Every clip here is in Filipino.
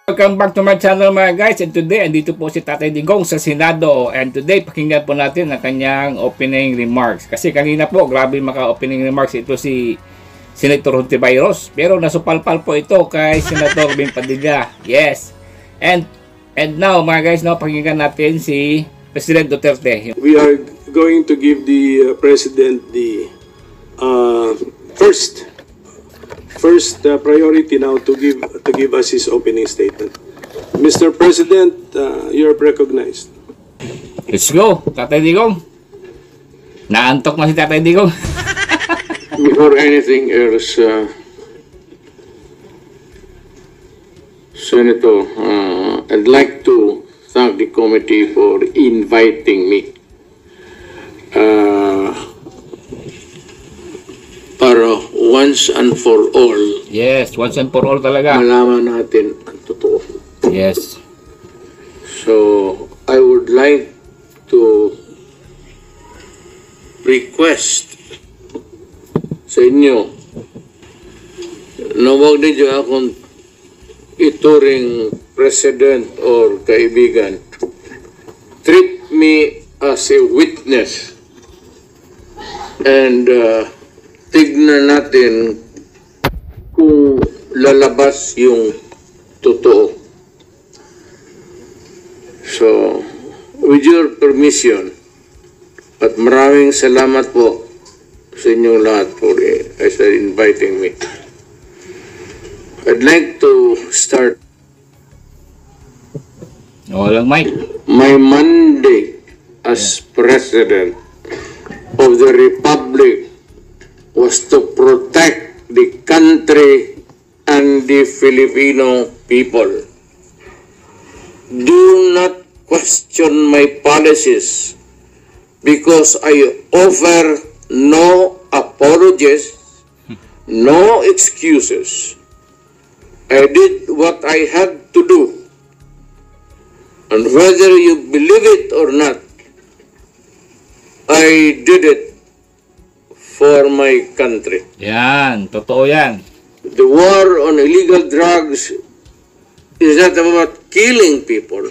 Welcome back to my channel mga guys, and today andito po si Tatay Digong sa Senado, and today pakinggan po natin ang kanyang opening remarks. Kasi kanina po grabe maka-opening remarks ito si Senator Hontiveros, pero nasupalpal po ito kay Senator Bing Padilla. Yes. And now mga guys, pakinggan natin si President Duterte. We are going to give the President the first priority now to give us his opening statement. Mr. President, you are recognized. Let's go, Tatay Digong. Naantok na si Tatay Digong. Before anything else, Senator, I'd like to thank the committee for inviting me. Para once and for all, Yes, once and for all talaga. malaman natin ang totoo. Yes. So, I would like to request sa inyo na huwag ninyo akong ituring president or kaibigan. Treat me as a witness and tignan natin kung lalabas yung totoo. So, with your permission, at maraming salamat po sa inyong lahat for inviting me. I'd like to start Walang mic. my mandate as President of the Republic was to protect the country and the Filipino people. Do not question my policies because I offer no apologies, no excuses. I did what I had to do. And whether you believe it or not, I did it for my country. Yan, totoo yan. The war on illegal drugs is not about killing people.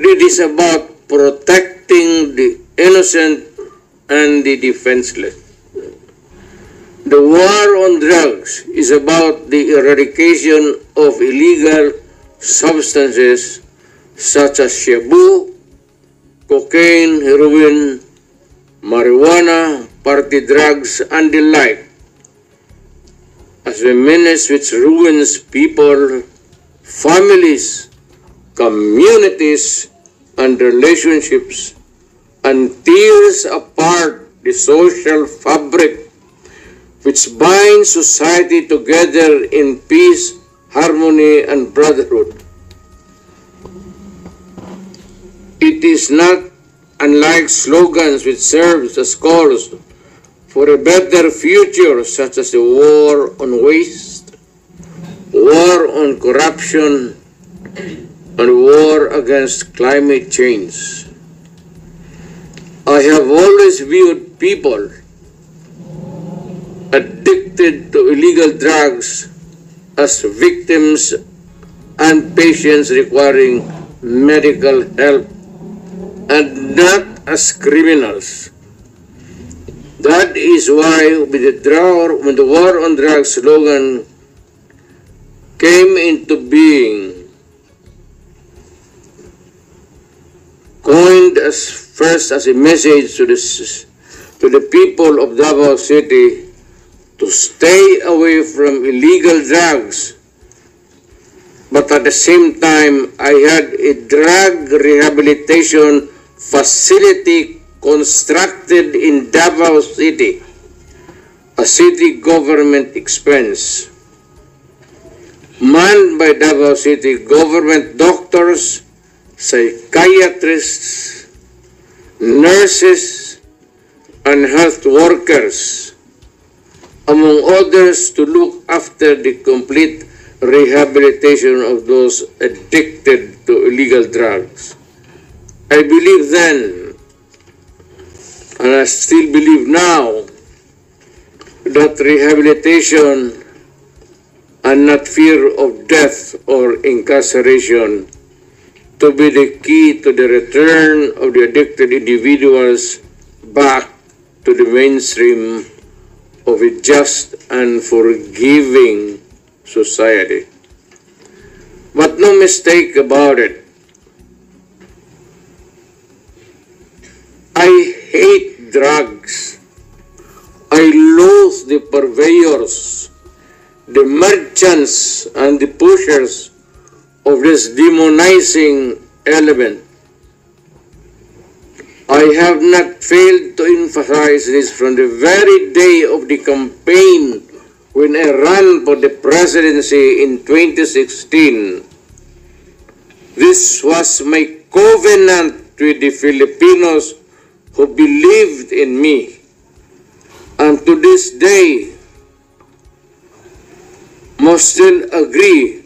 It is about protecting the innocent and the defenseless. The war on drugs is about the eradication of illegal substances such as shabu, cocaine, heroin, marijuana, party drugs, and the like, as a menace which ruins people, families, communities, and relationships, and tears apart the social fabric which binds society together in peace, harmony, and brotherhood. It is not unlike slogans which serve as calls for a better future, such as the war on waste, war on corruption, and war against climate change. I have always viewed people addicted to illegal drugs as victims and patients requiring medical help and not as criminals. That is why when the war on drugs slogan came into being, coined first as a message to the people of Davao City to stay away from illegal drugs, but at the same time I had a drug rehabilitation facility constructed in Davao City, a city government expense, manned by Davao City government doctors, psychiatrists, nurses, and health workers, among others, to look after the complete rehabilitation of those addicted to illegal drugs. I believe then, and I still believe now, that rehabilitation and not fear of death or incarceration to be the key to the return of the addicted individuals back to the mainstream of a just and forgiving society. But no mistake about it, I hate drugs. I loathe the purveyors, the merchants, and the pushers of this demonizing element. I have not failed to emphasize this from the very day of the campaign when I ran for the presidency in 2016. This was my covenant with the Filipinos who believed in me. And to this day, must still agree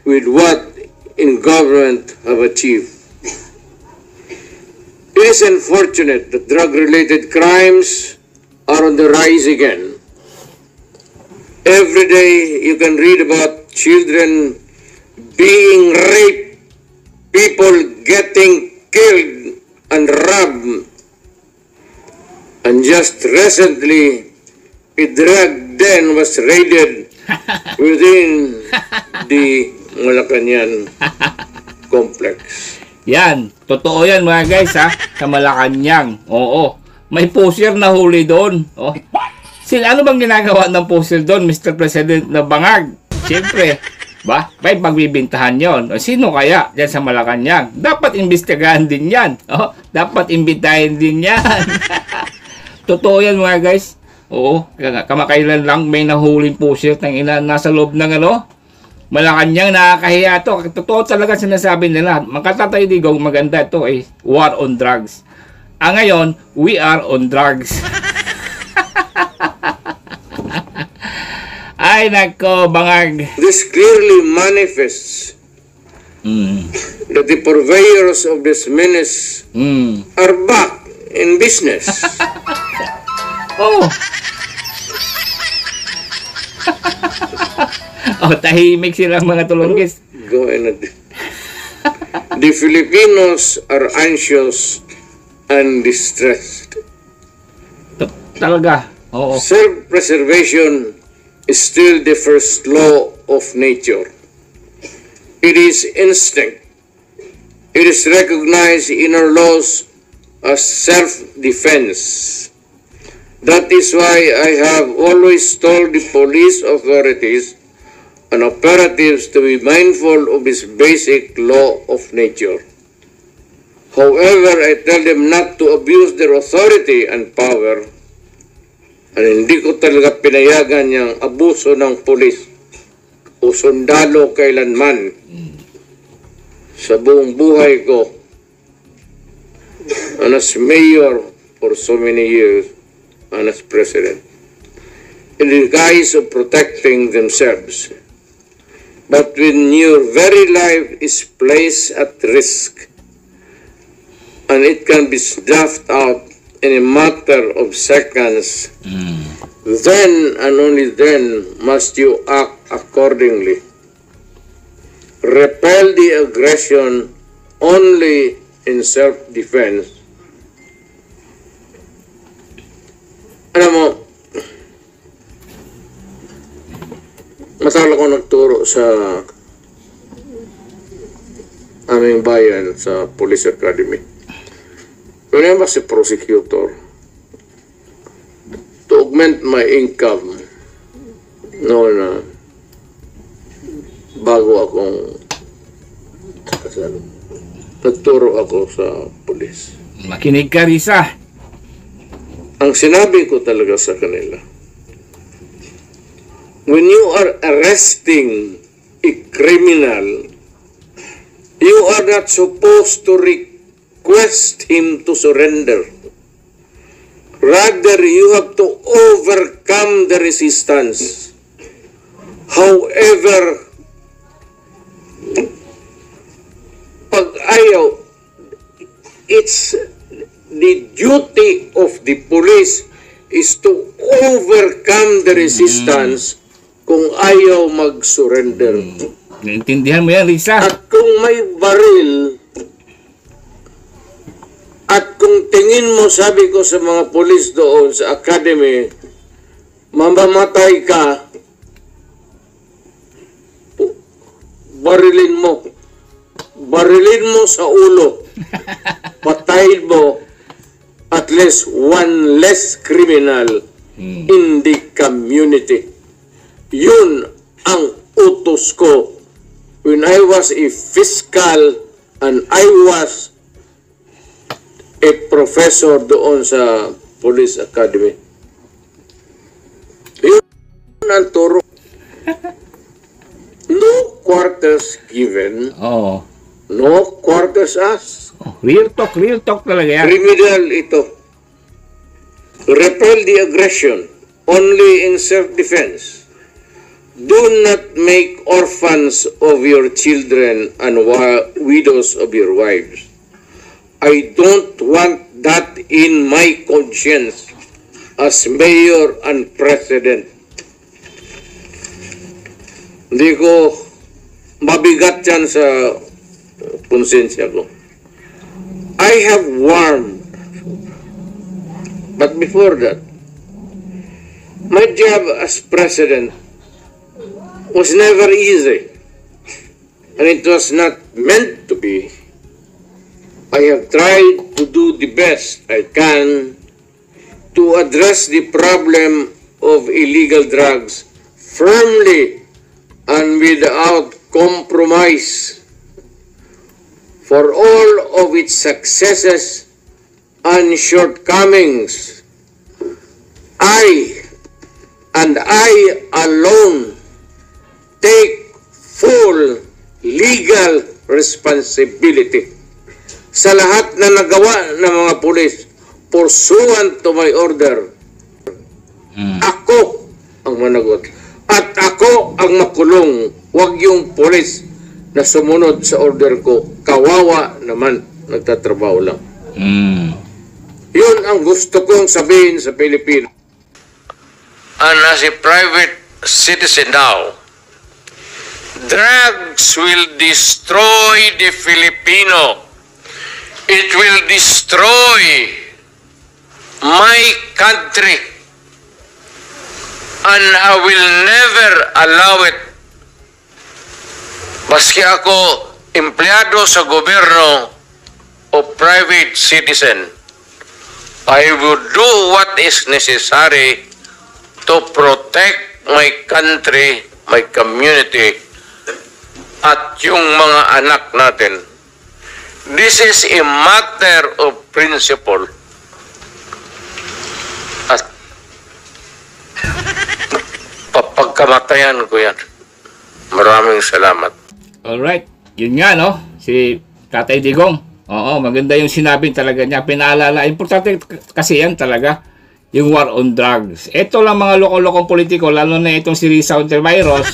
with what in government have achieved. It is unfortunate that drug-related crimes are on the rise again. Every day you can read about children being raped, people getting killed and robbed. And just recently, a drug den was raided within the Malacanang complex. Yan, totoo yan mga guys ha, sa Malacanang. Oo, may poster na huli doon. Oh. Ano bang ginagawa ng poster doon, Mr. President na bangag? Siyempre, may pagbibintahan yon. O, sino kaya dyan sa Malacanang? Dapat imbestigahan din yan. Oh, dapat imbitahin din yan. Totoo yan mga guys. Oo, kamakailan lang may nahuling poster ng nasa loob ng Malacanang, nakakahiya to. Totoo talaga sinasabi nila. Magkatatay digong maganda ito ay war on drugs. Ngayon, we are on drugs. Ay nako, bangag. This clearly manifests that the purveyors of this menace are back in business. Oh. Tahimik sila mga tulunggis. Go ahead. The Filipinos are anxious and distressed. Talaga. Oo. Self-preservation is still the first law of nature. It is instinct. It is recognized in our laws as self-defense. That is why I have always told the police authorities and operatives to be mindful of this basic law of nature. However, I tell them not to abuse their authority and power, and hindi ko talaga pinayagan yung abuso ng pulis o sundalo kailanman sa buong buhay ko and as mayor for so many years and as president, in the guise of protecting themselves. But when your very life is placed at risk, and it can be snuffed out in a matter of seconds, then and only then must you act accordingly. Repel the aggression only in self-defense. Alam mo, matagal ako nagturo sa aming bayan sa Police Academy. When I was a prosecutor, to augment my income, noon bago akong nagturo ako sa police. Makinig ka, Risa. Ang sinabi ko talaga sa kanila, when you are arresting a criminal, you are not supposed to request him to surrender. Rather, you have to overcome the resistance. However, pag ayaw, it's the duty of the police is to overcome the resistance kung kung ayaw mag-surrender. Naintindihan mo yan, Risa? At kung may baril, at kung tingin mo, sabi ko sa mga polis doon sa academy, mamamatay ka, barilin mo. Barilin mo sa ulo. Patayin mo at least one less criminal in the community. Yun ang utos ko when I was a fiscal and I was a professor doon sa Police Academy. Yun ang turo. No quarters given. Oo. No quarters asked. Oh, real talk talaga yan. Criminal ito. Repel the aggression only in self-defense. Do not make orphans of your children and widows of your wives. I don't want that in my conscience as mayor and president. Hindi ko mabigat yan sa konsensya ko. I have warned, but before that, my job as president was never easy, and it was not meant to be. I have tried to do the best I can to address the problem of illegal drugs firmly and without compromise. For all of its successes and shortcomings, I alone take full legal responsibility sa lahat na nagawa ng mga pulis pursuant to my order. Ako ang managot at ako ang makulong, wag yung pulis na sumunod sa order ko. Kawawa naman, nagtatrabaho lang. Yun ang gusto kong sabihin sa Pilipino. And as a private citizen now, drugs will destroy the Filipino. It will destroy my country. And I will never allow it. Maski ako empleyado sa gobyerno o private citizen, I would do what is necessary to protect my country, my community, at yung mga anak natin. This is a matter of principle. At papagkamatayan ko yan. Maraming salamat. Alright. Yun nga, no? Si Tatay Digong. Oo, maganda yung sinabi talaga niya. Pinaalala. Importante kasi yan talaga. Yung war on drugs. Ito lang mga loko-lokong politiko, lalo na itong si Risa Ontiveros,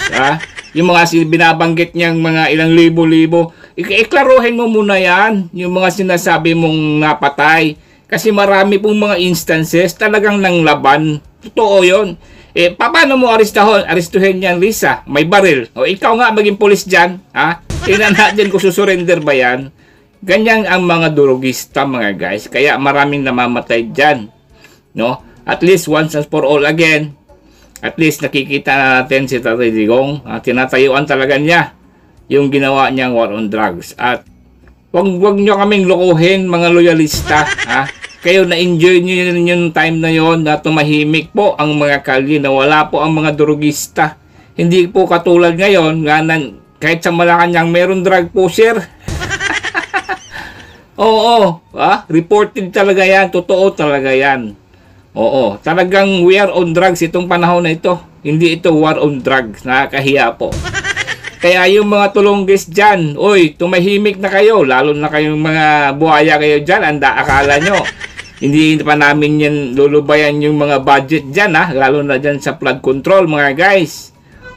yung mga binabanggit niyang mga ilang libo-libo. Iklaruhin mo muna yan. Yung mga sinasabi mong napatay. Kasi marami pong mga instances talagang nanglaban. Totoo yun. Paano mo aristuhin yan, Risa? May baril. O ikaw nga maging pulis dyan, ha? Tingnan natin kung susurrender ba yan. Ganyan ang mga durugista, mga guys. Kaya maraming namamatay dyan. No? At least once and for all again, at least nakikita natin si Tatay Digong. Tinatayuan talaga niya yung ginawa niyang war on drugs. At wag nyo kaming lokohin, mga loyalista, ha? Kayo na-enjoy nyo yung time na yon na tumahimik po ang mga kalye, na wala po ang mga drugista. Hindi po katulad ngayon, kahit sa Malacanang meron drug pusher. Oo, reported talaga yan, totoo talaga yan. Oo, talagang we are on drugs itong panahon na ito. Hindi ito war on drugs, nakakahiya po. Kaya yung mga tulunggis dyan, oy, tumahimik na kayo, lalo na kayong mga buhaya kayo dyan, akala nyo. Hindi pa namin yan lulubayan yung mga budget dyan, lalo na dyan sa flood control, mga guys.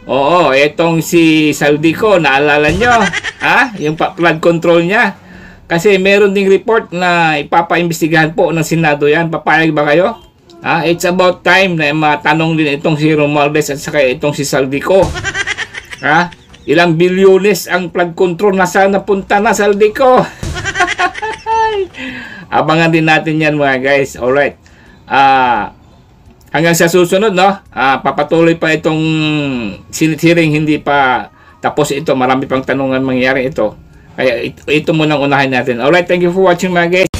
Oo, etong si Saldico, naalala nyo, yung flood control niya. Kasi meron ding report na ipapaimbestigahan po ng Senado yan. Papayag ba kayo? It's about time na matanong din itong si Romualdez at saka itong si Saldico. Ilang bilyones ang flood control na sana punta na, Saldico. Abangan din natin yan mga guys. Alright. Hanggang sa susunod, no? Papatuloy pa itong hearing, hindi pa tapos ito. Marami pang tanungan mangyayari ito. Kaya ito munang unahin natin. Alright, thank you for watching mga guys.